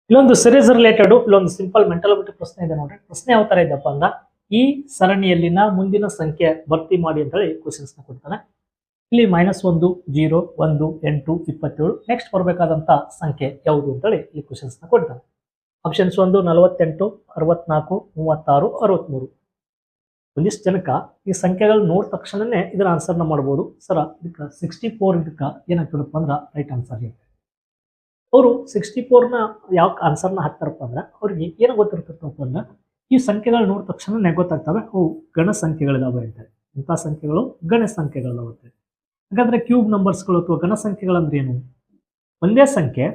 ಇಲ್ಲೊಂದು series related ಇಲ್ಲೊಂದು simple mental ability ಪ್ರಶ್ನೆ ಇದೆ ನೋಡ್ರಿ. ಪ್ರಶ್ನೆ ಯಾವ ತರ ಇದೆಪ್ಪ ಅಂದ್ರ ಈ ಸರಣಿಯಲ್ಲಿನ ಮುಂದಿನ ಸಂಖ್ಯೆ ಭರ್ತಿ ಮಾಡಿ ಅಂತ ಹೇಳಿ ಕ್ವಶನ್ಸ್ ನ ಕೊಡ್ತಾನೆ. ಇಲ್ಲಿ -1 0 1 8 27 ನೆಕ್ಸ್ಟ್ ಬರಬೇಕಾದಂತ ಸಂಖ್ಯೆ ಯಾವುದು ಅಂತ ಹೇಳಿ ಈ ಕ್ವಶನ್ಸ್ ನ ಕೊಡ್ತಾನೆ. ಆಪ್ಷನ್ಸ್ 1 48 64 36 63. ಒಂದಿಷ್ಟು ಜನಕ ಈ ಸಂಖ್ಯೆಗಳು ನೋಡಿದ ತಕ್ಷಣನೇ ಇದರ ಆನ್ಸರ್ ನ ಮಾಡಬಹುದು. ಸರ ಇದಕ್ಕೆ 64 ಇದಕ್ಕೆ ಏನಾಗ್ತದಪ್ಪ ಅಂದ್ರ ರೈಟ್ ಆನ್ಸರ್ ಇದೆ. ಅವರು 64 ನ ಯಾವ ಆನ್ಸರ್ ನ ಹಾಕ್ತಾರಪ್ಪ ಅಂದ್ರೆ ಅವ್ರಿಗೆ ಏನು ಗೊತ್ತಿರ್ತಪ್ಪ ಅಂದ್ರೆ ಈ ಸಂಖ್ಯೆಗಳು ನೋಡಿದ ತಕ್ಷಣ ಗೊತ್ತಾಗ್ತವೆ ಅವು ಗಣ ಸಂಖ್ಯೆಗಳಿದಾವೆ ಅಂತ. ಇಂಥ ಸಂಖ್ಯೆಗಳು ಗಣ ಸಂಖ್ಯೆಗಳಿದಾವೆ ಅಂತ. ಹಾಗಾದ್ರೆ ಕ್ಯೂಬ್ ನಂಬರ್ಸ್ಗಳು ಅಥವಾ ಗಣ ಸಂಖ್ಯೆಗಳಂದ್ರೆ ಏನು? ಒಂದೇ ಸಂಖ್ಯೆ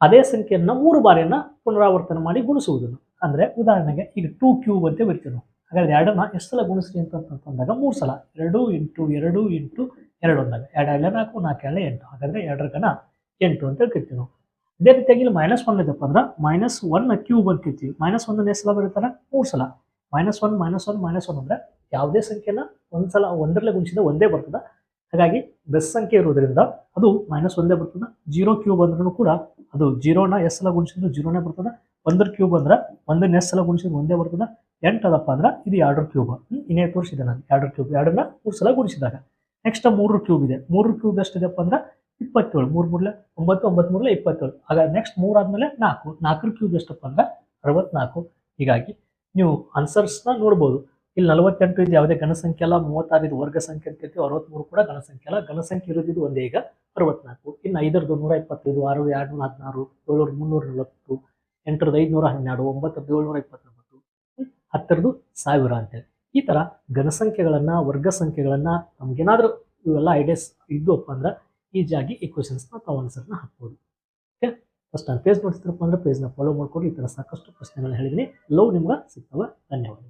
ಅದೇ ಸಂಖ್ಯೆಯನ್ನ 3 ಬಾರಿಯನ್ನ ಪುನರಾವರ್ತನೆ ಮಾಡಿ ಗುಣಿಸುವುದನ್ನು. ಅಂದ್ರೆ ಉದಾಹರಣೆಗೆ ಈಗ 2 ಕ್ಯೂಬ್ ಅಂತ ಬರ್ತೀವಿ ನಾವು. ಹಾಗಾದ್ರೆ 2ನ್ನ ಎಷ್ಟು ಸಲ ಗುಣಿಸ್ರಿ ಅಂತಂದಾಗ 3 ಸಲ. 2 × 2 × 2 ಅಂದಾಗ 2 4 4 8. ಹಾಗಾದ್ರೆ 2ರ ಘನ 8 ಅಂತ ಕರಿತೀವಿ ನಾವು. ಅದೇ ರೀತಿಯಾಗಿ ಇಲ್ಲಿ -1 ಇದಪ್ಪ ಅಂದ್ರೆ -1 ಕ್ಯೂಬ್ ಅಂತ ಕರಿತೀವಿ. -1 ಎಷ್ಟು ಸಲ ಬರುತ್ತಲ್ಲ? 3 ಸಲ. -1 -1 ಅಂದ್ರೆ ಯಾವುದೇ ಸಂಖ್ಯೆನ ಒಂದ್ಸಲ ಒಂದರಲ್ಲೇ ಗುಣಿಸಿದ ಒಂದೇ ಬರ್ತದ. ಹಾಗಾಗಿ ಬೆಸ್ ಸಂಖ್ಯೆ ಇರೋದ್ರಿಂದ ಅದು -1 ಬರ್ತದ. 0 ಕ್ಯೂಬ್ ಅಂದ್ರೂ ಕೂಡ ಅದು 0ನ ಎಷ್ಟು ಸಲ ಗುಣಿಸಿದ್ರು 0ನೇ ಬರ್ತದ. 1ರ ಕ್ಯೂಬ್ ಅಂದ್ರೆ 1ನ ಎಷ್ಟು ಸಲ ಗುಣಿಸಿದ್ರು ಒಂದೇ ಬರ್ತದ. 8 ಅದಪ್ಪ ಅಂದ್ರೆ ಇದು 2ರ ಕ್ಯೂಬ್. ಇನ್ನೇ ತೋರಿಸಿದೆ ನಾನು 2ರ ಕ್ಯೂಬ್. 2ನ್ನ 3 ಸಲ ಗುಣಿಸಿದಾಗ. ನೆಕ್ಸ್ಟ್ 3ರ ಕ್ಯೂಬ್ ಇದೆ. 3ರ ಕ್ಯೂಬ್ ಎಷ್ಟಿದೆಪ್ಪ ಅಂದ್ರೆ 27. 3 3 9 9 3 27. ಹಾಗಾದ್ರೆ ನೆಕ್ಸ್ಟ್ 3 ಆದ್ಮೇಲೆ 4. 4ರ ಕ್ಯೂಬ್ ಎಷ್ಟಪ್ಪ ಅಂದ್ರೆ 64. ಹೀಗಾಗಿ ನೀವು ಆನ್ಸರ್ಸ್ ನ ನೋಡ್ಬೋದು. ಇಲ್ಲಿ 48 ಇದು ಯಾವುದೇ ಘನ ಸಂಖ್ಯೆ ಅಲ್ಲ. 36 ಇದು ವರ್ಗ ಸಂಖ್ಯೆ ಅಂತ ಕರಿತೀವಿ. 63 ಕೂಡ ಘನ ಸಂಖ್ಯೆ ಅಲ್ಲ. ಘನ ಸಂಖ್ಯೆ ಇರೋದು ಒಂದೇ ಈಗ 64. ಇನ್ನು 5ರದ್ದು 125, 6 2 16, 7 340, 8ರದ್ದು 512, 9ರದ್ದು 729, 10ರದ್ದು 1000 ಅಂತೇಳಿ ಈ ತರ ಘನ ಸಂಖ್ಯೆಗಳನ್ನ ವರ್ಗ ಸಂಖ್ಯೆಗಳನ್ನ ನಮ್ಗೇನಾದ್ರೂ ಇವೆಲ್ಲ ಐಡಿಯಾಸ್ ಇದ್ವಪ್ಪ ಅಂದ್ರೆ ಈಜಿಯಾಗಿ ಈ ಕ್ವಶನ್ಸ್ ನ ತಾವು ಆನ್ಸರ್ನ ಹಾಕ್ಬೋದು. ಓಕೆ, ಫಸ್ಟ್ ನಾನು ಪೇಜ್ ನೋಡ್ತಿರಪ್ಪ ಅಂದ್ರೆ ಪೇಜ್ನ ಫಾಲೋ ಮಾಡ್ಕೊಂಡು ಈ ತರ ಸಾಕಷ್ಟು ಪ್ರಶ್ನೆಗಳನ್ನ ಹೇಳಿದೀನಿ. ಎಲ್ಲವೂ ನಿಮ್ಗೆ ಸಿಗ್ತವೆ. ಧನ್ಯವಾದ.